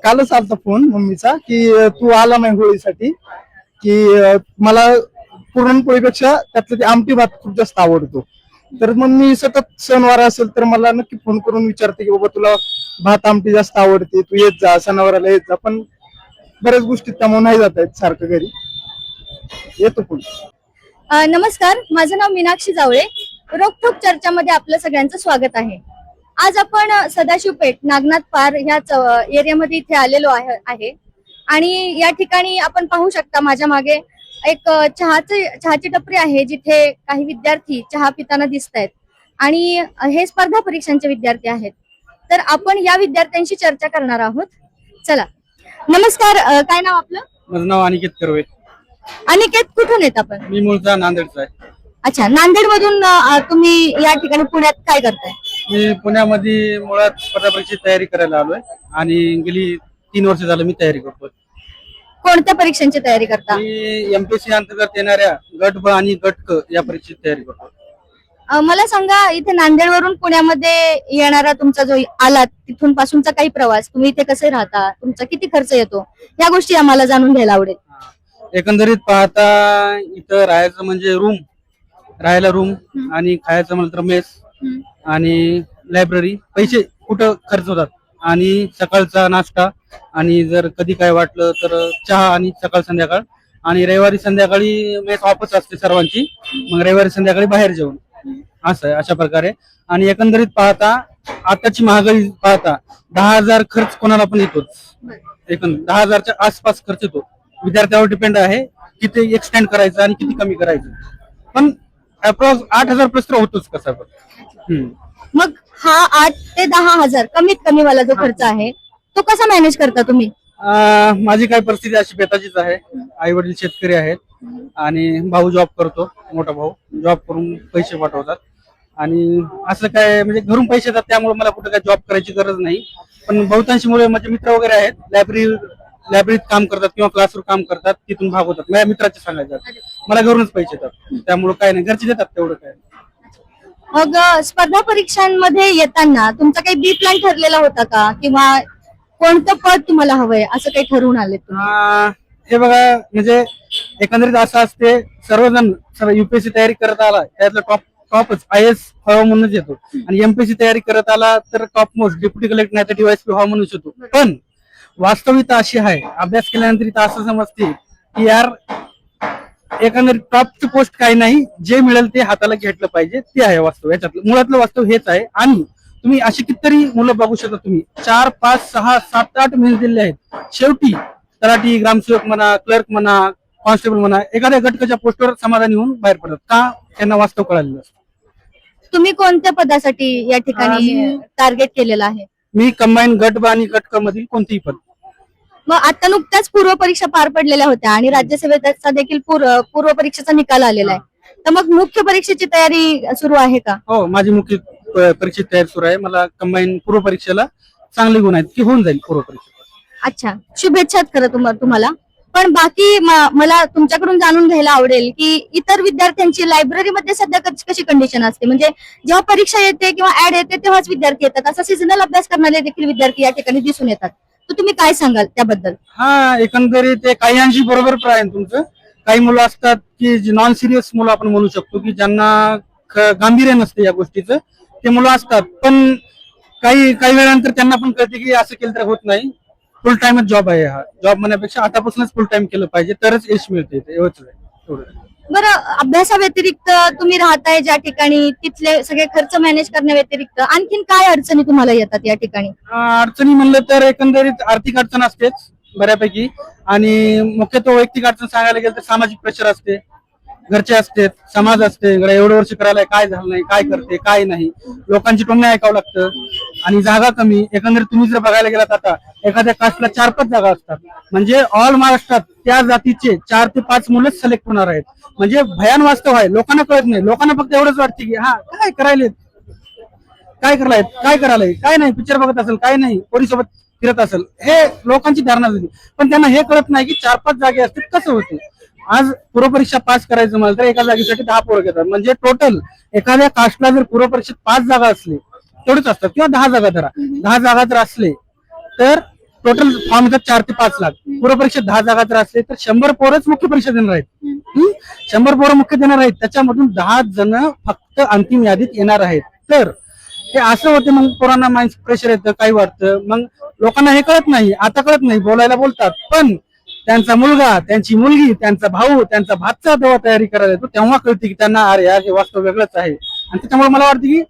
कालच आलता फोन मम्मीचा की तू आला नाही होळीसाठी की मला पुरणपोळीपेक्षा त्यातलं ते आमटी भात खूप जास्त आवडतो. तर मग मी सतत सणवार असेल तर मला नक्की फोन करून विचारते की बाबा तुला भात आमटी जास्त आवडते, तू येत जा सणावाराला येत जा. पण बऱ्याच गोष्टी त्यामुळे नाही जात आहेत सारखं घरी, येतो पण. नमस्कार, माझं नाव मीनाक्षी जावळे. रोखोक चर्चामध्ये आपलं सगळ्यांचं स्वागत आहे. आज आपण सदाशिवपेठ नागनाथ पार ह्या एरियामध्ये इथे आलेलो आहे आणि या ठिकाणी आपण पाहू शकता माझ्या मागे एक चहाची टपरी आहे, जिथे काही विद्यार्थी चहा पिताना दिसत आहेत आणि हे स्पर्धा परीक्षांचे विद्यार्थी आहेत. तर आपण या विद्यार्थ्यांशी चर्चा करणार आहोत. चला, नमस्कार. काय नाव आपलं? माझं नाव अनिकेत कर्वे. अनिकेत, कुठून येत आपण? मी मूळचा नांदेडचा आहे. अच्छा, नांदेड मधून तुम्ही या ठिकाणी पुण्यात काय करताय? मी पुण्यामध्ये मुळात स्पर्धा परीक्षेची तयारी करायला आलोय आणि गेली 3 वर्ष झालं मी तयारी करतोय. कोणत्या परीक्षांची तयारी करता? मी एमपीएससी अंतर्गत येणाऱ्या गट ब आणि गट क या परीक्षेची तयारी करतो. मला सांगा, इथे नांदेड वरून पुण्यामध्ये येणारा तुमचा जो आलात तिथून पासूनचा काही प्रवास, तुम्ही इथे कसे राहता, तुमचा किती खर्च येतो, या गोष्टी आम्हाला जाणून घ्यायला आवडेल. एकंदरीत पाहता इथं राहायचं म्हणजे राहायला रूम आणि खायचं म्हणलं तर मेस आणि लायब्ररी, पैसे कुठं खर्च होतात. आणि सकाळचा नाश्ता आणि जर कधी काय वाटलं तर चहा आणि सकाळ संध्याकाळ. आणि रविवारी संध्याकाळी मेस ऑफच असते सर्वांची, मग रविवारी संध्याकाळी बाहेर जेवण, असं आहे अशा प्रकारे. आणि एकंदरीत पाहता आताची महागाई पाहता 10,000 खर्च कोणाला पण येतोच. एकंदर 10,000च्या आसपास खर्च येतो. विद्यार्थ्यावर डिपेंड आहे किती एक्सटेंड करायचं आणि किती कमी करायचं, पण अप्रॉक्स 8,000 प्लस तर होतोच कसा पण. मग हा 8 ते 10,000 कमीत कमी वाला जो खर्च आहे तो कसा मॅनेज करता तुम्ही? माझी काय परिस्थिती अशी बेताचीच आहे. आई वडील शेतकरी आहेत आणि भाऊ जॉब करतो, मोठा भाऊ जॉब करून पैसे पाठवतात. आणि असं काय म्हणजे घरून पैसे येतात, त्यामुळे मला कुठं काय जॉब करायची गरज नाही. पण बहुतांशी मुले माझे मित्र वगैरे आहेत, लायब्ररीत काम करतात किंवा क्लासवर काम करतात, तिथून भागवतात. माझ्या मित्राचे सांगायचं मला घरूनच पैसे येतात, त्यामुळे काय नाही, घरचे देतात तेवढं काय. मग स्पर्धा परीक्षांमध्ये येताना तुमचा काही बी प्लॅन ठरलेला होता का, किंवा कोणतं पद तुम्हाला हवंय असं काही ठरवून आले तुम्ही? हे बघा, म्हणजे एकंदरीत असं असते, सर्वजण युपीएससी तयारी करत आला त्यातलं टॉपच IAS व्हावा म्हणूनच येतो. आणि एमपीएससी तयारी करत आला तर टॉप मोस्ट डेप्युटी कलेक्टर नाही तर DYSP व्हावा म्हणूनच येतो. पण वास्तविकता अशी आहे, अभ्यास केल्यानंतर इथं असं समजते की यार एकंदरीत टॉपची पोस्ट काही नाही, जे मिळेल ते हाताला घेतलं पाहिजे, ते आहे वास्तव. याच्यातलं मुळातलं वास्तव हेच आहे. आणि तुम्ही अशी कितीतरी मुलं बघू शकता, तुम्ही 4, 5, 6, 7, 8 मेन्स दिले आहेत, शेवटी तलाठी, ग्रामसेवक म्हणा, क्लर्क म्हणा, कॉन्स्टेबल म्हणा, एखाद्या घटकाच्या पोस्टवर समाधानी होऊन बाहेर पडतात. का? त्यांना वास्तव कळालेलं असतं. तुम्ही कोणत्या पदासाठी या ठिकाणी टार्गेट केलेलं आहे? मी कंबाईन गट ब आणि गट क मधील कोणतेही पद. मग आता नुकत्याच पूर्व परीक्षा पार पडलेल्या होत्या आणि राज्यसेवेचा देखील पूर्व परीक्षेचा निकाल आलेला आहे. तर मग मुख्य परीक्षेची तयारी सुरू आहे का? हो, माझी मुख्य परीक्षेची तयारी सुरू आहे. मला कंबाईन पूर्व परीक्षेला चांगले गुण आहेत की होऊन जाईल पूर्व परीक्षा. अच्छा, शुभेच्छा खरं तुम्हाला. पण बाकी मला तुमच्याकडून जाणून घ्यायला आवडेल की इतर विद्यार्थ्यांची लायब्ररीमध्ये सध्या कशी कंडिशन असते, म्हणजे जेव्हा परीक्षा येते किंवा ऍड येते तेव्हाच विद्यार्थी येतात, असा सीझनल अभ्यास करणारे देखील विद्यार्थी या ठिकाणी दिसून येतात. तर तुम्ही काय सांगाल त्याबद्दल? एकंदरीत काही अंशी बरोबर आहे तुमचं. काही मुलं असतात की नॉन सिरियस मुलं आपण म्हणू शकतो, की ज्यांना गांभीर्य नसते या गोष्टीचं, ते मुलं असतात. पण काही वेळानंतर त्यांना पण कळते की असं केलं तर होत नाही, फुल टाइमच जॉब आहे. हा जॉब म्हणण्यापेक्षा आतापासूनच फुल टाइम केलं पाहिजे, तरच यश मिळते. बरं, अभ्यासाव्यतिरिक्त तुम्ही राहताय ज्या ठिकाणी, तिथले सगळे खर्च मॅनेज करण्याव्यतिरिक्त आणखीन काय अडचणी तुम्हाला येतात या ठिकाणी? अडचणी म्हणलं तर एकंदरीत आर्थिक अडचण असतेच बऱ्यापैकी. आणि मुख्यतः वैयक्तिक अडचण सांगायला गेलं तर सामाजिक प्रेशर असते, घरचे असते, समाज असते, एवढं वर्ष करायला काय झालं नाही, काय करते काय नाही, लोकांची टोमणे ऐकावं लागतं. आणि जागा कमी. एकंदरीत तुम्ही जर बघायला गेलात, आता एखाद्या कास्टला 4-5 जागा असतात, म्हणजे ऑल महाराष्ट्रात त्या जातीचे 4 ते 5 मुलंच सिलेक्ट होणार आहेत. म्हणजे भयान वास्तव आहे, लोकांना कळत नाही. लोकांना फक्त एवढंच वाटते की काय करायला काय नाही, पिक्चर बघत असेल, काय नाही, पोरीसोबत फिरत असेल, हे लोकांची धारणा झाली. पण त्यांना हे कळत नाही की 4-5 जागे असतात कसं होते. आज पूर्व परीक्षा पास करायचं म्हणलं तर एका जागेसाठी 10 पोरं घेतात. म्हणजे टोटल एखाद्या कास्टला जर पूर्व परीक्षेत 5 जागा असले तेवढेच असतात, किंवा 10 जागा धरा, 10 जागा जर असले तर टोटल फॉर्म येतात 4 ते 5 लाख. पूर्व परीक्षेत 10 जागा जर असले तर 100 पोरच मुख्य परीक्षा देणार आहेत. 100 पोरं मुख्य देणार आहेत, त्याच्यामधून 10 जण फक्त अंतिम यादीत येणार आहेत. तर हे असं होते, मग पोरांना माइंड प्रेशर येतं, काही वाटतं, मग लोकांना हे कळत नाही. आता कळत नाही, बोलायला बोलतात, पण त्यांचा मुलगा, त्यांची मुलगी, त्यांचा भाऊ, त्यांचा भाचा जेव्हा तयारी करायला येतो तेव्हा कळते की त्यांना अरे यार हे वास्तव वेगळंच आहे. आणि त्याच्यामुळे मला वाटतं की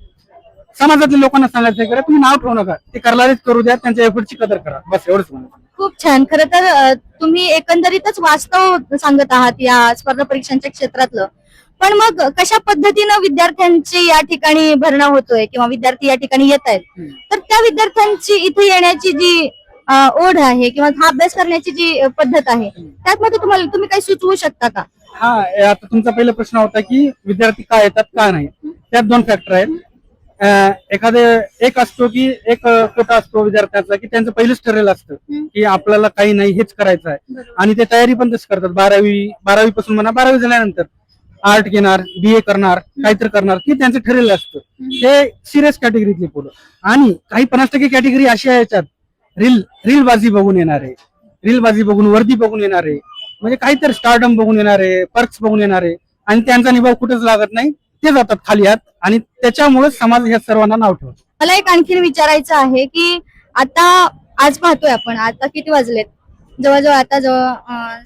समाजातल्या लोकांना सांगायचं आहे, तुम्ही नाव ठेवू नका, ते करणारेच करू द्या, त्यांच्या एफर्टची कदर करा, बस एवढंच म्हणतो. खूप छान. खरं तर तुम्ही एकंदरीतच वास्तव सांगत आहात या स्पर्धा परीक्षांच्या क्षेत्रातलं. पण मग कशा पद्धतीनं विद्यार्थ्यांची या ठिकाणी भरणा होतोय किंवा विद्यार्थी या ठिकाणी येत आहेत, तर त्या विद्यार्थ्यांची इथे येण्याची जी ओढ आहे किंवा हा अभ्यास करण्याची जी पद्धत आहे, त्यामध्ये तुम्ही काही सुचवू शकता का? हा, आता तुमचा पहिला प्रश्न होता की विद्यार्थी का येतात का नाही. त्यात 2 फॅक्टर आहेत. एक असतो की एक कोटा असतो विद्यार्थ्याचा की त्यांचं पहिलंच ठरलेलं असतं की आपल्याला काही नाही, हेच करायचं आहे, आणि ते तयारी पण तसं करतात. 12वी पासून म्हणा, 12वी झाल्यानंतर आर्ट घेणार, BA करणार, काहीतरी करणार, की त्यांचं ठरलेलं असतं. ते सिरियस कॅटेगरीतली पोरं. आणि काही 50% कॅटेगरी अशी आहे याच्यात रील बाजी बघून येणारे, रील बाजी बघून वर्दी बघून येणारे, म्हणजे काहीतरी स्टार्डम बघून येणारे, पर्क्स बघून येणारे, आणि त्यांचा निभाव कुठेच लागत नाही, ते जातात खाली हात, आणि त्याच्यामुळे समाज ह्या सर्वांना नाव ठेवतो. मला एक आणखीन विचारायचं आहे की आता आज पाहतोय आपण, आता किती वाजलेत, जवळजवळ आता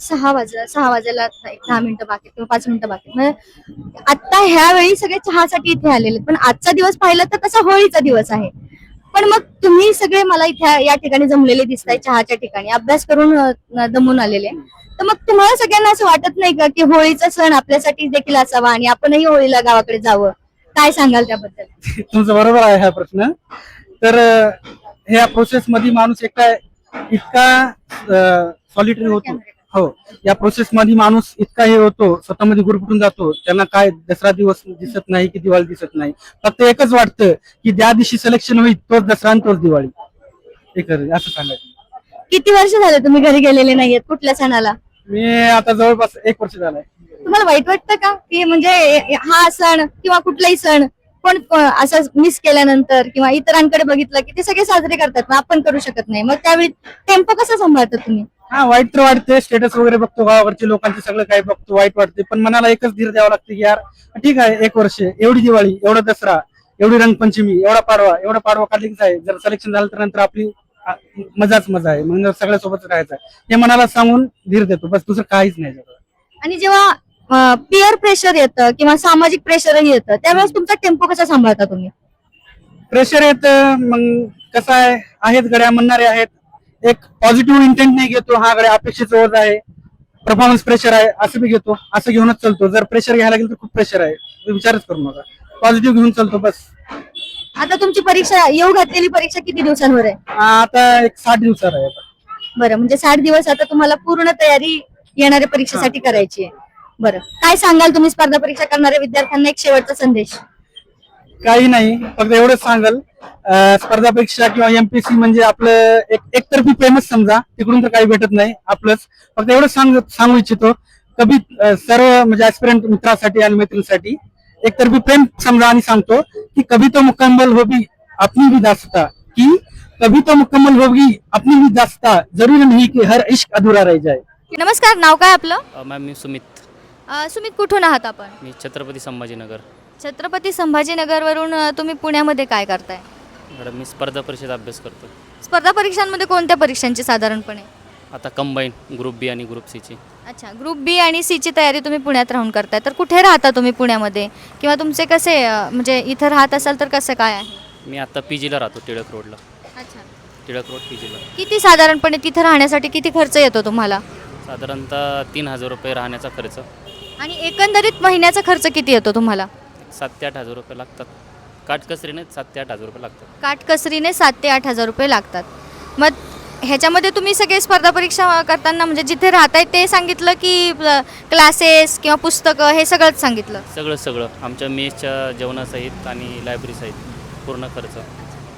6 वाजायला 10 मिनिटं बाकी किंवा 5 मिनिटं बाकी. म्हणजे आता ह्या वेळी सगळे चहासाठी इथे आलेले, पण आजचा दिवस पाहिला तर तसा होळीचा दिवस आहे. पण मग तुम्ही सगळे मला इथे या ठिकाणी जमलेले दिसताय, चहाच्या ठिकाणी अभ्यास करून दमून आलेले. तर मग तुम्हाला सगळ्यांना असं वाटत नाही का की होळीचा सण आपल्यासाठी देखील असावा आणि आपणही होळीला गावाकडे जावं? काय सांगाल त्याबद्दल? तुमचं बरोबर आहे हा प्रश्न. तर ह्या प्रोसेस मध्ये माणूस इतका सॉलिटरी होतो. हो, या प्रोसेस मध्ये माणूस इतका हे होतो, स्वतःमध्ये गुरफटून जातो. त्यांना काय दसरा दिवस दिसत नाही की दिवाळी दिसत नाही, फक्त एकच वाटतं की ज्या दिवशी सिलेक्शन होईल तोच दसरा आणि तोच दिवाळी. असं सांगायचं. किती वर्ष झाले तुम्ही घरी गेलेले नाहीयेत कुठल्या सणाला? मी आता जवळपास 1 वर्ष झालंय. तुम्हाला वाईट वाटतं का की म्हणजे हा सण किंवा कुठलाही सण पण असं मिस केल्यानंतर किंवा इतरांकडे बघितलं की ते सगळे साजरे करतात, मग आपण करू शकत नाही, मग त्यावेळी टेम्पो कसा सांभाळता तुम्ही? हा, वाईट तर वाटते. स्टेटस वगैरे बघतो, गावाकडचे लोकांचे सगळं काही बघतो, वाईट वाटते. पण मनाला एकच धीर द्यावं लागते की यार ठीक आहे, 1 वर्ष, एवढी दिवाळी, एवढा दसरा, एवढी रंगपंचमी, एवढा पाडवा काढलीच आहे. जर सिलेक्शन झालं तर नंतर आपली मजाच मजा आहे, मग सगळ्यासोबत राहायचं आहे, हे मनाला सांगून धीर देतो, बस दुसरं काहीच नाही. आणि जेव्हा पिअर प्रेशर येतं किंवा सामाजिक प्रेशरही येतं, त्यावेळेस तुमचा टेम्पो कसा सांभाळता तुम्ही? प्रेशर येतं, मग कसं आहेत गड्या म्हणणारे आहेत, एक पॉझिटिव्ह इंटेंट नाही घेतो, हा गड्या अपेक्षेचं ओझ आहे, परफॉर्मन्स प्रेशर आहे, असं बी घेतो, असं घेऊनच चालतो. जर प्रेशर घ्यायला गेलं तर खूप प्रेशर आहे, विचारच करू नका, पॉझिटिव्ह घेऊन चालतो बस. आता तुमची परीक्षा, येऊ घातलेली परीक्षा किती दिवसांवर आहे? आता एक 60 दिवसावर आहे. बरं, म्हणजे 60 दिवस आता तुम्हाला पूर्ण तयारी येणाऱ्या परीक्षेसाठी करायची आहे. बरं, काय सांगाल तुम्ही स्पर्धा परीक्षा करणाऱ्या विद्यार्थ्यांना एक शेवटचा संदेश? काही नाही, फक्त एवढंच सांगाल, स्पर्धा परीक्षा किंवा MPSC म्हणजे आपलं एकतर्फी प्रेमच समजा, तिकडून तर काही भेटत नाही आपलंच. फक्त एवढंच सांगू इच्छितो, कभी सर्व म्हणजे ऍस्पिरंट मित्रासाठी आणि मैत्रिणीसाठी एकतर्फी प्रेम समजा, आणि सांगतो की कभी तो मुकम्मल होगी अपनी भी दास्तां, की कभी तो मुकम्मल होगी अपनी भी दास्तां, जरूरी नहीं कि हर इश्क अधूरा रह जाए. नमस्कार, नाव काय आपलं? मॅम मी सुमित. सुमित, कुठून आहात आपण? मी छत्रपती संभाजीनगर. छत्रपती संभाजीनगर वरून तुम्ही पुण्यामध्ये काय करताय? मॅडम मी स्पर्धा परीक्षेचा अभ्यास करतो. स्पर्धा परीक्षांमध्ये कोणत्या परीक्षांची साधारणपणे? आता कंबाईन ग्रुप बी आणि ग्रुप सीची. अच्छा, ग्रुप बी आणि सी ची तयारी तुम्ही पुण्यात राहून करताय. तर कुठे राहता तुम्ही पुण्यामध्ये, किंवा तुमचे कसे म्हणजे इथं राहत असाल तर कसं काय आहे? मी आता PGला राहतो, टिळक रोडला. अच्छा, टिळक रोड PGला. किती साधारणपणे तिथं राहण्यासाठी किती खर्च येतो तुम्हाला? साधारणतः 3000 रुपये राहण्याचा खर्च. आणि एकंदरीत महिन्याचा खर्च किती येतो तुम्हाला? 7 ते 8 हजार रुपये लागतात. काटकसरीने 7 ते 8 हजार रुपये लागतात. काटकसरीने 7 ते 8 हजार रुपये लागतात. मग ह्याच्यामध्ये तुम्ही सगळे स्पर्धा परीक्षा करताना म्हणजे जिथे राहताय ते सांगितलं की क्लासेस किंवा पुस्तकं हे सगळंच सांगितलं? सगळं आमच्या मेसच्या जेवणासहित आणि लायब्ररी सहित पूर्ण खर्च.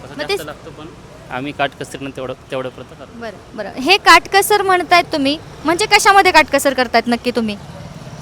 तसं जास्त लागतो, पण आम्ही काटकसरीने तेवढ्यापर्यंत करतो. बरं, हे काटकसर म्हणतायत तुम्ही, म्हणजे कशामध्ये काटकसर करतायत नक्की तुम्ही?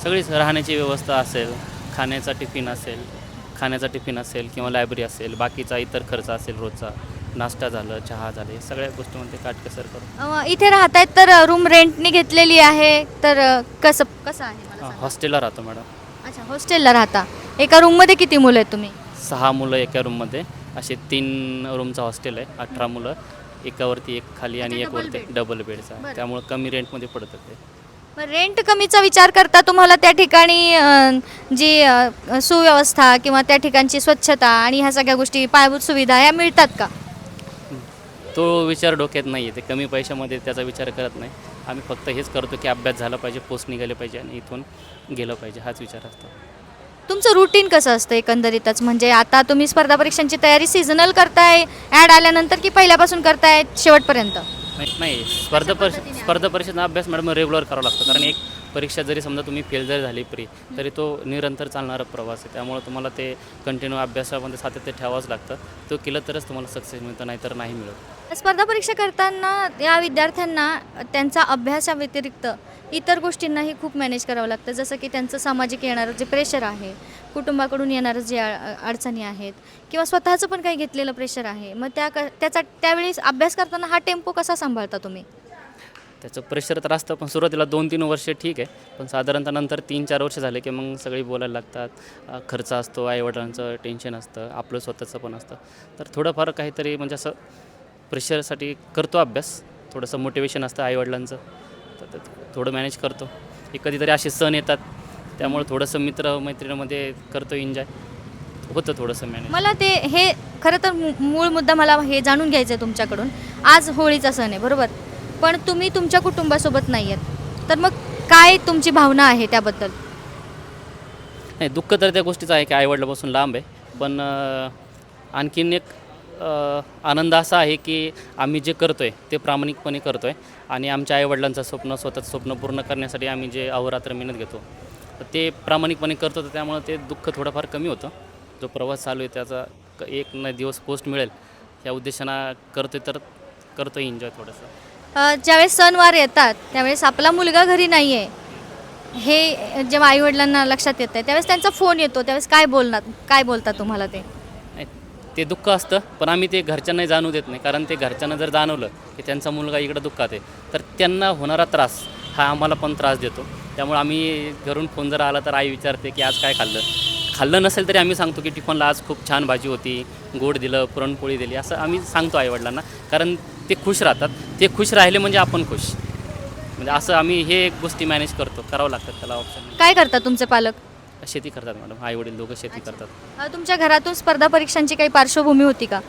सगळीच राहण्याची व्यवस्था असेल, खाण्याचा टिफिन असेल किंवा लायब्ररी असेल, बाकीचा इतर खर्च असेल रोजचा, नाश्ता झालं, चहा झालं, हे सगळ्या गोष्टीमध्ये काटकसर करू. इथे राहतायत तर रूम रेंटने घेतलेली आहे तर कसं कसं आहे मला सांगा. हॉस्टेलला राहतो मॅडम. अच्छा, हॉस्टेलला राहता. एका रूममध्ये किती मुलं आहेत तुम्ही? 6 मुलं एका रूममध्ये, असे 3 रूमचं हॉस्टेल आहे. 18 मुलं, एकावरती एक खाली आणि अच्छा, एक double वरती bed. डबल बेडचा, बरं. त्यामुळे कमी रेंटमध्ये पडतं ते. मग रेंट कमीचा विचार करता तुम्हाला त्या ठिकाणी जी सुव्यवस्था किंवा त्या ठिकाणची स्वच्छता आणि ह्या सगळ्या गोष्टी पायाभूत सुविधा ह्या मिळतात का? तो विचार डोक्यात नाही आहे, ते कमी पैशामध्ये त्याचा विचार करत नाही. आम्ही फक्त हेच करतो की अभ्यास झाला पाहिजे, पोस्ट निघाले पाहिजे आणि इथून गेलं पाहिजे, हाच विचार असतो. तुमचं रुटीन कसं असतं एकंदरीतच? म्हणजे आता तुम्ही स्पर्धा परीक्षांची तयारी सीझनल करताय ॲड आल्यानंतर की पहिल्यापासून करताय शेवटपर्यंत? नाही, पद्धतीने स्पर्धा परीक्षेचा अभ्यास मॅडम रेग्युलर करावा लागतो. कारण एक परीक्षा जरी समजा तुम्ही फेल जरी झाली तरी तो निरंतर चालणारा प्रवास आहे. त्यामुळे तुम्हाला ते कंटिन्यू अभ्यासामध्ये सातत्य ठेवावंच लागतं. तो केलं तरच तुम्हाला सक्सेस मिळतं, नाहीतर नाही मिळत. स्पर्धा परीक्षा करताना या विद्यार्थ्यांना त्यांचा अभ्यासाव्यतिरिक्त इतर गोष्टींनाही खूप मॅनेज करावं लागतं, जसं की त्यांचं सामाजिक येणारं जे प्रेशर आहे, कुटुंबाकडून येणारं जे अडचणी आहेत किंवा स्वतःचं पण काही घेतलेलं प्रेशर आहे. मग त्यावेळी अभ्यास करताना हा टेम्पो कसा सांभाळता तुम्ही? त्याचं प्रेशर तर असतं, पण सुरुवातीला 2-3 वर्ष ठीक आहे, पण साधारणतः नंतर 3-4 वर्ष झाले की मग सगळी बोलायला लागतात. खर्च असतो, आईवडिलांचं टेन्शन असतं, आपलं स्वतःचं पण असतं. तर थोडंफार काहीतरी म्हणजे असं प्रेशरसाठी करतो अभ्यास, थोडंसं मोटिवेशन असतं आईवडिलांचं, तर थोडं मॅनेज करतो. एक कधीतरी असे सण येतात, त्यामुळे थोडंसं मैत्रिणीमध्ये करतो एन्जॉय, होतं थोडंसं मॅनेज. मला हे खरं तर मूळ मुद्दा मला हे जाणून घ्यायचं आहे तुमच्याकडून. आज होळीचा सण आहे बरोबर, पण तुम्ही तुमच्या कुटुंबासोबत नाही आहेत, तर मग काय तुमची भावना आहे त्याबद्दल? नाही, दुःख तर त्या गोष्टीचं आहे की आईवडिलापासून लांब आहे, पण आणखीन एक आनंद असा आहे की आम्ही जे करतो आहे ते प्रामाणिकपणे करतो आहे आणि आमच्या आईवडिलांचं स्वतःचं स्वप्न पूर्ण करण्यासाठी आम्ही जे अहोरात्र मेहनत घेतो तर ते प्रामाणिकपणे करतो. तर त्यामुळे ते दुःख थोडंफार कमी होतं. जो प्रवास चालू आहे त्याचा एक ना दिवस पोस्ट मिळेल या उद्देशानं करतो एन्जॉय थोडंसं. ज्यावेळेस सणवार येतात त्यावेळेस आपला मुलगा घरी नाही आहे हे जेव्हा आईवडिलांना लक्षात येतं आहे त्यावेळेस त्यांचा फोन येतो, त्यावेळेस काय बोलतात तुम्हाला ते? ते दुःख असतं, पण आम्ही ते घरच्यांना जाणू देत नाही. कारण ते घरच्यांना जर जाणवलं की त्यांचा मुलगा इकडं दुःखात आहे तर त्यांना होणारा त्रास हा आम्हाला पण त्रास देतो. त्यामुळे आम्ही घरून फोन जर आला तर आई विचारते की आज काय खाल्लं नसेल तरी आम्ही सांगतो की टिफनला आज खूप छान भाजी होती, गोड दिलं, पुरणपोळी दिली, असं आम्ही सांगतो आईवडिलांना. कारण ते खुश राहतात, ते खुश राहिले म्हणजे आपण खुश, म्हणजे असं आम्ही हे एक गोष्टी मॅनेज करावं लागतात, त्याला ऑप्शन. काय करतात तुमचे पालक? शेती करतात मॅडम, आईवडील दोघं शेती करतात. तुमच्या घरातून स्पर्धा परीक्षांची काही पार्श्वभूमी होती का?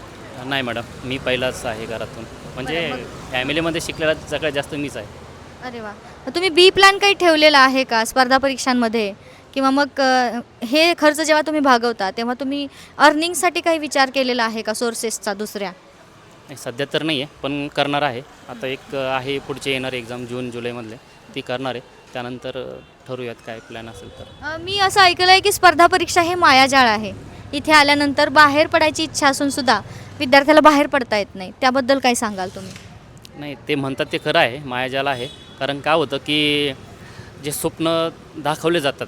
नाही मॅडम, मी पहिलाच आहे घरातून, म्हणजे फॅमिलीमध्ये शिकलेला सगळ्यात जास्त मीच आहे. अरे वा. तुम्ही बी प्लॅन काही ठेवलेला आहे का स्पर्धा परीक्षांमध्ये? किंवा मग हे खर्च जेव्हा तुम्ही भागवता तेव्हा तुम्ही अर्निंगसाठी काही विचार केलेला आहे का सोर्सेसचा दुसऱ्या? नाही, सध्या तर नाही आहे, पण करणार आहे. आता एक आहे पुढचे येणार एक्झाम जून-जुलैमधले, ती करणार आहे. त्यानंतर ठरवूयात काय प्लॅन असेल तर. मी असं ऐकलं आहे की स्पर्धा परीक्षा हे मायाजाळ आहे. इथे आल्यानंतर बाहेर पडायची इच्छा असून सुद्धा विद्यार्थ्याला बाहेर पडता येत नाही, त्याबद्दल काय सांगाल तुम्ही? नाही, ते म्हणतात ते खरं आहे, मायाजाल आहे. कारण काय होतं की जे स्वप्न दाखवले जातात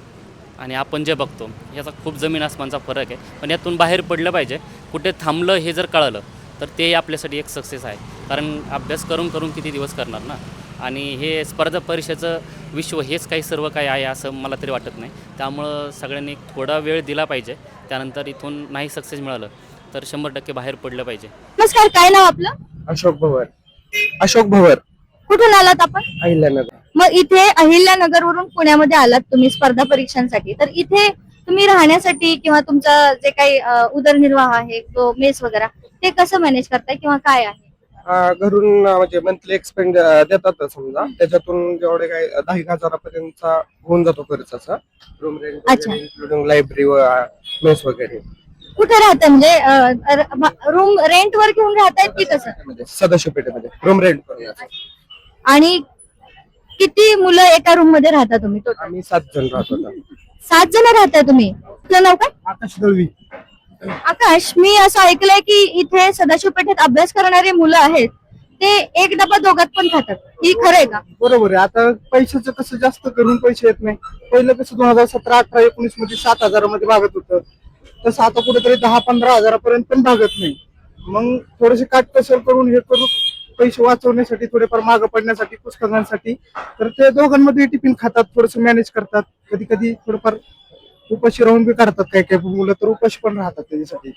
आणि आपण जे बघतो याचा खूप जमीन आसमानचा फरक आहे. पण यातून बाहेर पडलं पाहिजे, कुठे थांबलं हे जर कळलं तर ते आपल्यासाठी एक सक्सेस आहे. कारण अभ्यास करून किती दिवस करणार ना, आणि हे स्पर्धा परीक्षेचं विश्व हेच काही सर्व काही आहे असं मला तरी वाटत नाही. त्यामुळं सगळ्यांनी थोडा वेळ दिला पाहिजे. त्यानंतर इथून नाही सक्सेस मिळालं तर 100% बाहेर पडलं पाहिजे. नमस्कार, काय नाव आपलं? अशोक भवर. कुठून आलात आपण? अहिल्यानगर. मग इथे अहिल्यानगरवरून पुण्यामध्ये आलात तुम्ही स्पर्धा परीक्षांसाठी, तर इथे तुम्ही राहण्यासाठी किंवा तुमचा जे काही उदरनिर्वाह आहे तो मेस वगैरे ते कसं मॅनेज करताय किंवा काय आहे? घरून म्हणजे मंथली एक्सपेंड देतात समजा, त्याच्यातून जेवढे काही 10,000 होऊन जातो खर्चाचा. रूम रेंट, अच्छा. इन्क्लुडिंग लायब्ररी व मेस वगैरे. कुठे राहताय म्हणजे रूम रेंट वर घेऊन राहतायत की कसं? सदाशिव पेठेमध्ये रूम रेंट करण्याचं. आणि किती मुलं एका रूम मध्ये राहता तुम्ही? टोटल आम्ही 7 जण राहतो. 7 जण राहताय तुम्ही. तुझं नाव काय? आकाश दळवी. आकाश, मी असं ऐकलंय की इथे सदाशिव पेठेत अभ्यास करणारे मुलं आहेत ते एक डबा दोघात पण खातात, ही खरं आहे का? बरोबर आहे. आता पैशाचं कसं जास्त करून पैसे येत नाही. पहिलं कसं 2017, 18, 19 मध्ये 7,000 मध्ये भागत होतं, तसं आता कुठेतरी 10-15 हजारापर्यंत पण भागत नाही. मग थोडेसे काटकसर करून हे करून पैसे वाचवण्यासाठी, थोडेफार मागं पडण्यासाठी, पुस्तकांसाठी, तर ते दोघांमध्ये टिफिन खातात, थोडस मॅनेज करतात. कधी कधी थोडंफार उपाशी राहून बी करतात, काही काही मुलं तर उपाशी पण राहतात त्याच्यासाठी.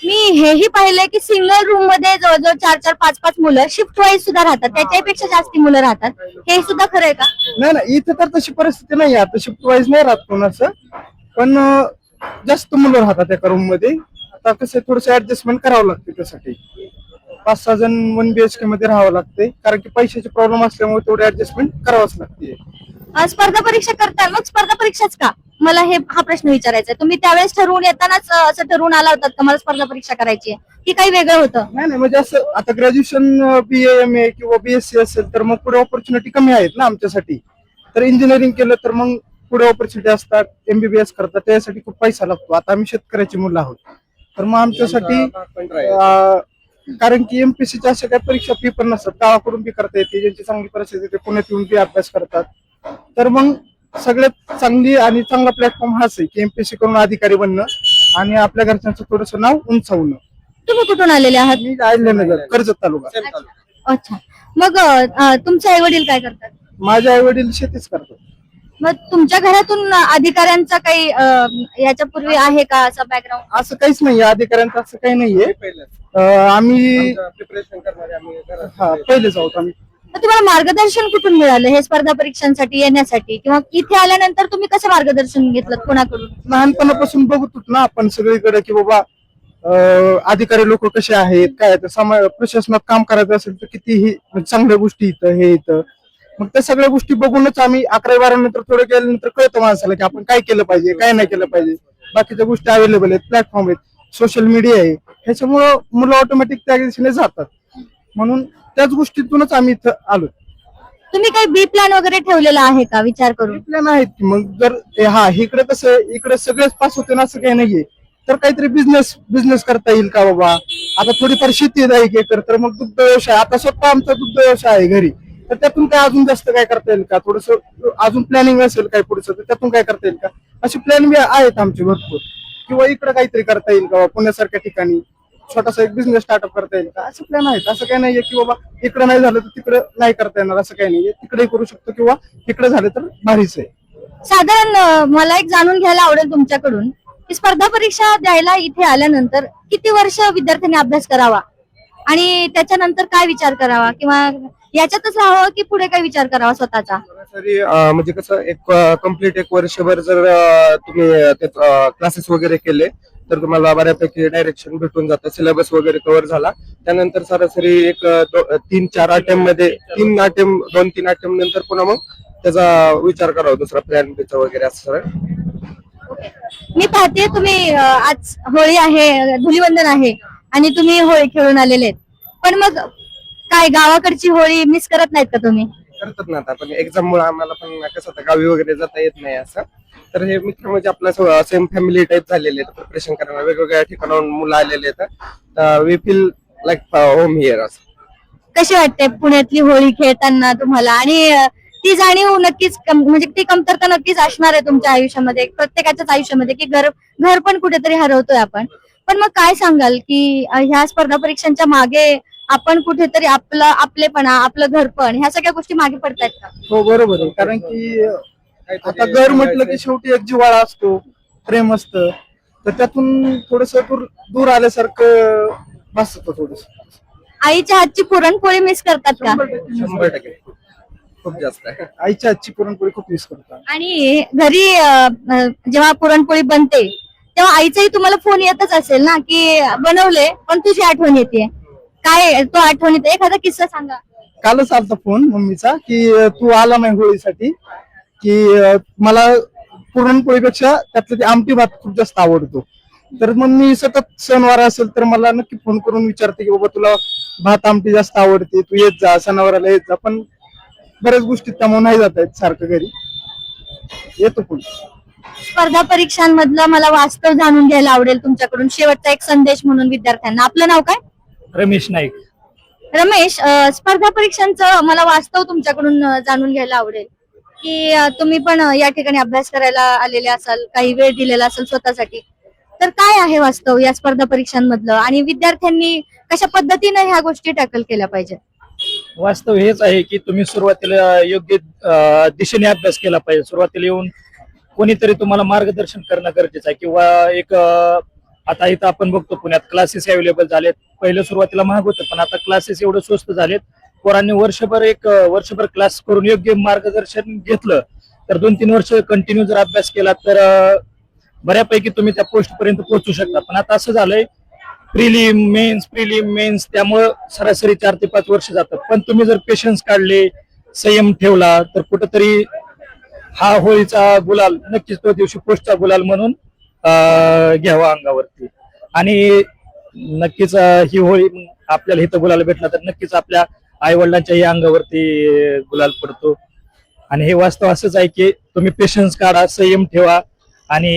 मी हेही पाहिलंय की सिंगल रूम मध्ये जवळजवळ 4-4, 5-5 मुलं शिफ्ट वाईज सुद्धा राहतात, त्याच्यापेक्षा जास्ती मुलं राहतात. हे सुद्धा खरं आहे का? नाही इथं तर तशी परिस्थिती नाही, आता शिफ्ट वाईज नाही राहत कोणाचं, पण जास्त मुलं राहतात एका रूम मध्ये. आता कसं थोडस ऍडजस्टमेंट करावं लागते, त्यासाठी 5-6 जण 1 BHK मध्ये राहावं लागते, कारण की पैशाचे प्रॉब्लेम असल्यामुळे तेवढे ऍडजस्टमेंट करावंच लागते. स्पर्धा परीक्षा करताय, मग स्पर्धा परीक्षाच का? मला हा प्रश्न विचारायचा आहे. तुम्ही त्यावेळेस ठरवून येतानाच असं ठरवून आला होतात का मला स्पर्धा परीक्षा करायची आहे, की काही वेगळं होतं? नाही म्हणजे असं आता ग्रॅज्युएशन BA MA किंवा BSc असेल तर मग पुढे ऑपॉर्च्युनिटी कमी आहेत ना आमच्यासाठी. तर इंजिनिअरिंग केलं तर मग पुढे ऑपॉर्च्युनिटी असतात, MBBS करतात, त्यासाठी खूप पैसा लागतो. आता आम्ही शेतकऱ्याची मुलं आहोत, तर मग आमच्यासाठी कारण की MPSCच्या अशा काही परीक्षा फी पण नसतात, गावाकडून बी करता येते, ज्यांची चांगली परिस्थिती आहे ते पुण्यात येऊन बी अभ्यास करतात. तर मग सगळ्यात चांगली आणि चांगला प्लॅटफॉर्म हाच आहे की MPSC करून अधिकारी बनणं आणि आपल्या घरच्यांचं थोडंसं नाव उंचावणं. तुम्ही कुठून आलेले आहात? मी अहिल्यानगर, कर्जत तालुका. अच्छा, मग तुमचे आई वडील काय करतात? माझे आई वडील शेतीच करतात. मग तुमच्या घरातून अधिकाऱ्यांचा काही याच्यापूर्वी आहे का असं बॅकग्राऊंड? असं काहीच नाहीये, अधिकाऱ्यांचं असं काही नाहीये. आम्ही प्रिपरेशन करणारे आम्ही पहिलेच आहोत आम्ही. मग तुम्हाला मार्गदर्शन कुठून मिळालं हे स्पर्धा परीक्षांसाठी येण्यासाठी, किंवा इथे आल्यानंतर तुम्ही कसं मार्गदर्शन घेतलं कोणाकडून? लहानपणापासून बघतो ना आपण सगळीकडे की बाबा अधिकारी लोक कसे आहेत, काय प्रशासनात काम करायचं असेल तर कितीही चांगल्या गोष्टी इथं हे इथं. मग त्या सगळ्या गोष्टी बघूनच आम्ही 11वी-12वी नंतर थोडं गेल्यानंतर कळतं माणसाला की आपण काय केलं पाहिजे, काय नाही केलं पाहिजे. बाकीच्या गोष्टी अवेलेबल आहेत, प्लॅटफॉर्म आहेत, सोशल मीडिया आहे, ह्याच्यामुळं मुलं ऑटोमॅटिक त्या दिशेने जातात. म्हणून त्याच गोष्टीतूनच आम्ही इथं आलो. तुम्ही काही बी प्लॅन वगैरे ठेवलेला आहे का विचार करून? प्लॅन आहेत की मग जर इकडे कसं इकडे सगळेच पास होते ना असं काही नाहीये, तर काहीतरी बिझनेस करता येईल का बाबा. आता थोडीफार शेती आहे 1 एकर, तर मग दुग्ध व्यवसाय, आता स्वतः आमचा दुग्ध व्यवसाय आहे घरी, तर त्यातून काय अजून जास्त काय करता येईल का, थोडस अजून प्लॅनिंग असेल काय पुढचं तर त्यातून काय करता येईल का, असे प्लॅन बी आहेत आमचे भरपूर. किंवा इकडे काहीतरी करता येईल का पुण्यासारख्या ठिकाणी छोटासा एक बिझनेस स्टार्टअप करता येईल का, असं प्लॅन आहेत. असं काही नाहीये की बाबा इकडे नाही झालं तर तिकडे नाही करता येणार, असं काही नाहीये. तिकडे करू शकतो किंवा इकडे झालं तर भारीच आहे. साधारण मला एक जाणून घ्यायला आवडेल तुमच्याकडून की स्पर्धा परीक्षा द्यायला इथे आल्यानंतर किती वर्ष विद्यार्थ्यांनी अभ्यास करावा आणि त्याच्यानंतर काय विचार करावा, किंवा याच्यातच राहावं की पुढे काय विचार करावा स्वतःचा? सरासरी म्हणजे कसं एक कम्प्लीट 1 वर्षभर जर तुम्ही क्लासेस वगैरे केले तर तुम्हाला बऱ्यापैकी डायरेक्शन भेटून जातं, सिलेबस वगैरे कव्हर झाला. त्यानंतर सरासरी एक 3-4 अटेम्प्ट मध्ये 2-3 अटेम्प्ट नंतर पुन्हा मग त्याचा विचार करावा दुसरा प्लॅन बीचा वगैरे असं सर. मी पाहते तुम्ही आज होळी आहे, धुलीवंदन आहे आणि तुम्ही होळी खेळून आलेले आहेत, पण मग काय गावाकडची होळी मिस करत नाहीत का तुम्ही? करतात ना, आता पण एक्झाम मुळे आम्हाला पण कसं आता गावी वगैरे जाता येत नाही असं. तर हे मित्र म्हणजे आपल्या सेम फॅमिली टाईप झालेले आहेत, प्रिपरेशन करणारे वेगवेगळ्या ठिकाणाहून मुलं आलेले आहेत. We feel like home here असं. कशी वाटते पुण्यातली होळी खेळताना तुम्हाला? आणि ती जाणीव नक्कीच म्हणजे ती कमतरता नक्कीच असणार आहे तुमच्या आयुष्यामध्ये, प्रत्येकाच्याच आयुष्यामध्ये, की घर पण कुठेतरी हरवतोय आपण. पण मग काय सांगाल की ह्या स्पर्धा परीक्षांच्या मागे आपण कुठेतरी आपलेपणा, आपलं घरपण, ह्या सगळ्या गोष्टी मागे पडतायत का? हो बरोबर आहे, कारण की आता घर म्हटलं की शेवटी एक जिव्हाळा असतो, प्रेम असतं, तर त्यातून थोडस दूर आल्यासारखं भासतं थोडस. आईच्या हातची पुरणपोळी मिस करतात का? 100% खूप जास्त आहे. आईच्या हातची पुरणपोळी खूप मिस करतात. आणि घरी जेव्हा पुरणपोळी बनते तेव्हा आईचाही तुम्हाला फोन येतच असेल ना की बनवले पण तुझी आठवण येते, काय तो आठवणीत एखादा किस्सा सांगा. कालच आलता फोन मम्मीचा की तू आला नाही होळीसाठी, की मला पुरणपोळीपेक्षा त्यातलं ते आमटी भात खूप जास्त आवडतो. तर मग मी सतत सणवार असेल तर मला नक्की फोन करून विचारते की बाबा तुला भात आमटी जास्त आवडते, तू येत जा सणावाराला येत जा. पण बऱ्याच गोष्टी त्यामुळे नाही जात आहेत सारखं घरी, येतो पण. स्पर्धा परीक्षांमधलं मला वास्तव जाणून घ्यायला आवडेल तुमच्याकडून, शेवटचा एक संदेश म्हणून विद्यार्थ्यांना. आपलं नाव काय? रमेश नाईक. रमेश, स्पर्धा परीक्षांचं मला वास्तव तुमच्याकडून जाणून घ्यायला आवडेल की तुम्ही पण या ठिकाणी अभ्यास करायला आलेले असाल, काही वेळ दिलेला असेल स्वतःसाठी. तर काय आहे वास्तव या स्पर्धा परीक्षांमधलं आणि विद्यार्थ्यांनी कशा पद्धतीने ह्या गोष्टी टॅकल केल्या पाहिजेत? वास्तव हेच आहे की तुम्ही सुरुवातीला योग्य दिशेने अभ्यास केला पाहिजे. सुरुवातीला येऊन कोणीतरी तुम्हाला मार्गदर्शन करणं गरजेचं आहे किंवा एक आता इथं आपण बघतो पुण्यात क्लासेस अवेलेबल झालेत. पहिलं सुरुवातीला महाग होतं, पण आता क्लासेस एवढं स्वस्त झालेत. पोरांनी वर्षभर क्लास करून योग्य मार्गदर्शन घेतलं तर 2-3 वर्ष कंटिन्यू जर अभ्यास केला तर बऱ्यापैकी तुम्ही त्या पोस्ट पर्यंत पोहोचू शकता. पण आता असं झालंय प्रिलिम मेन्स त्यामुळं सरासरी 4 ते 5 वर्ष जातात. पण तुम्ही जर पेशन्स काढले, संयम ठेवला तर कुठंतरी हा होळीचा गुलाल नक्कीच तो दिवशी पोस्टचा गुलाल म्हणून घ्यावा अंगावरती. आणि नक्कीच ही होळी आपल्याला इथं गुलाल भेटला तर नक्कीच आपल्या आई वडिलांच्याही अंगावरती गुलाल पडतो. आणि हे वास्तव असंच आहे की तुम्ही पेशन्स काढा, संयम ठेवा आणि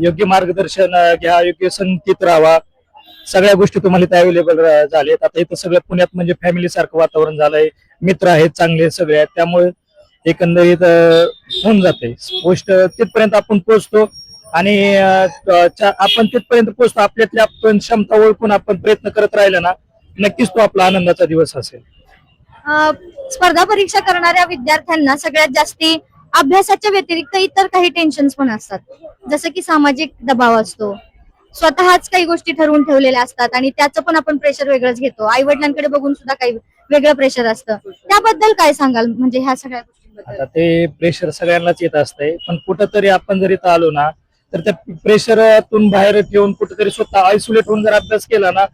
योग्य मार्गदर्शन घ्या, योग्य संगतीत राहावा. सगळ्या गोष्टी तुम्हाला इथे अवेलेबल झालेत. आता इथं सगळं पुण्यात म्हणजे फॅमिली सारखं वातावरण झालंय. मित्र आहेत चांगले सगळे आहेत, त्यामुळे एकंदरीत होऊन जाते गोष्ट. तिथपर्यंत आपण पोहोचतो आणि आपण तिथपर्यंत पोहोचतो. आपल्यातल्या आपण क्षमता ओळखून आपण प्रयत्न करत राहिला ना, नक्कीच तो आपला आनंदाचा दिवस असेल. स्पर्धा परीक्षा करणाऱ्या विद्यार्थ्यांना सगळ्यात जास्ती अभ्यासाच्या व्यतिरिक्त इतर काही टेन्शन्स पण असतात, जसं की सामाजिक दबाव असतो, स्वतःच काही गोष्टी ठरवून ठेवलेल्या असतात आणि त्याचं पण आपण प्रेशर वेगळंच घेतो. आई वडिलांकडे बघून सुद्धा काही वेगळं प्रेशर असतं. त्याबद्दल काय सांगाल, म्हणजे ह्या सगळ्या गोष्टींबद्दल? आता ते प्रेशर सगळ्यांनाच येत असतंय, पण कुठंतरी आपण जर इथं आलो ना तर त्या प्रेशरातून बाहेर ठेवून कुठेतरी स्वतः आयसोलेट होऊन जर अभ्यास केला ना,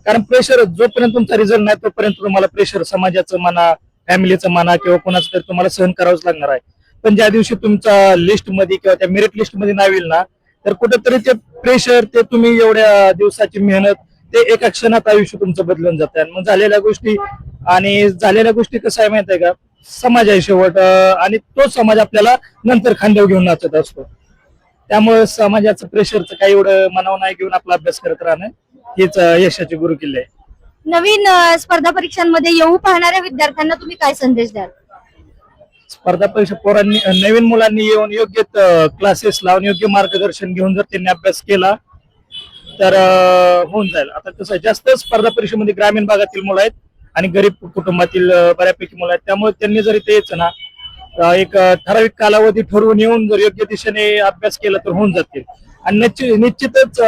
कारण प्रेशर जोपर्यंत तुमचा रिझल्ट नाही तोपर्यंत तुम्हाला प्रेशर समाजाचं म्हणा, फॅमिलीचं म्हणा किंवा कोणाचं तरी तुम्हाला सहन करावंच लागणार आहे. पण ज्या दिवशी तुमच्या लिस्ट मध्ये किंवा त्या मेरिट लिस्ट मध्ये नाव येईल ना, तर कुठेतरी ते प्रेशर, ते तुम्ही एवढ्या दिवसाची मेहनत, ते एका क्षणात आयुष्य तुमचं बदलून जातं. आणि मग झालेल्या गोष्टी कसं आहे माहित आहे का, समाज आहे शेवट आणि तो समाज आपल्याला नंतर खांद्यावर घेऊन नाचत असतो. त्यामुळे समाजाचं प्रेशरचं काही एवढं मनावर नाही घेऊन आपला अभ्यास करत राहणं हेच यशाची गुरुकिल्ली आहे. नवीन स्पर्धा परीक्षांमध्ये येऊ पाहणाऱ्या विद्यार्थ्यांना तुम्ही काय संदेश द्याल? स्पर्धा परीक्षा पोरांनी, नवीन मुलांनी येऊन योग्य क्लासेस लावून योग्य मार्गदर्शन घेऊन जर त्यांनी अभ्यास केला तर होऊन जाईल. आता कसं जास्त स्पर्धा परीक्षेमध्ये ग्रामीण भागातील मुलं आहेत आणि गरीब कुटुंबातील बऱ्यापैकी मुलं आहेत. त्यामुळे त्यांनी जर इथे यायचं ना, एक ठराविक कालावधी ठरवून येऊन जर योग्य दिशेने अभ्यास केला तर होऊन जातील. आणि निश्चितच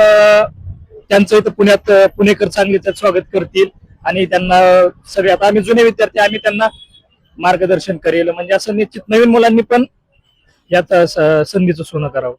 त्यांचं इथं पुण्यात पुणेकर चांगले त्यात स्वागत करतील आणि त्यांना सगळे, आता आम्ही जुने विद्यार्थी, आम्ही त्यांना मार्गदर्शन करेल. म्हणजे असं निश्चित नवीन मुलांनी पण यात संधीचं सोनं करावं.